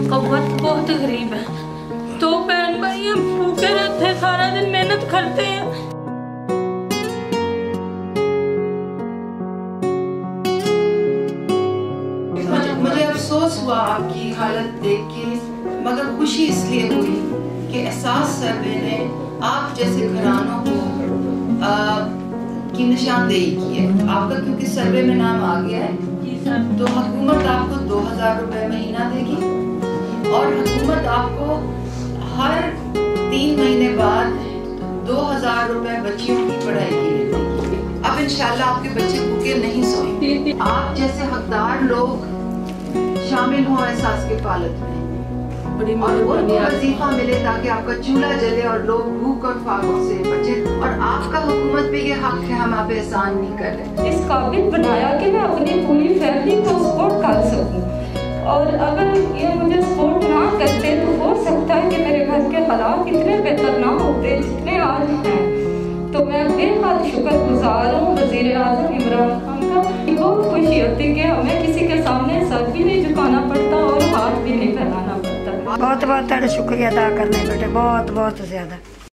का वक्त बहुत गरीब है, तो बहन भाई हम भूखे रहते हैं, सारा दिन मेहनत करते हैं। मुझे अफसोस हुआ आपकी हालत देख के, मगर खुशी इसलिए हुई कि एहसास सर्वे ने आप जैसे घरानों को की निशानदेही की है। आपका क्योंकि सर्वे में नाम आ गया है तो हुकूमत आपको 2000 रुपए महीना देगी और हुकूमत आपको हर 3 महीने बाद 2000 रुपए बच्चियों की पढ़ाई के लिए देगी। अब इंशाल्लाह आपके बच्चे भूखे नहीं सोएंगे। आप जैसे हकदार लोग शामिल हो एहसास के फालत में और उनको वजीफा मिले ताकि आपका चूल्हा जले और लोग भूख और फाकों से बचे। और आपका हुकूमत पे ये हक है, हम आप एहसान नहीं कर रहे। इस काबिल बनाया कि मैं अपनी पूरी फैमिली को सपोर्ट कर सकूं, और अगर ये मुझे सपोर्ट ना करते तो हो सकता है कि मेरे घर के हालात इतने बेहतर ना होते जितने आज हैं। तो मैं बेहद शुक्रगुजार हूँ वज़ीर आज़म इमरान खान का। बहुत खुशी होती कि हमें किसी के सामने सर भी नहीं झुकाना पड़ता और हाथ भी नहीं फैलाना पड़ता। बहुत बहुत शुक्रिया अदा करने बेटे, बहुत बहुत ज्यादा।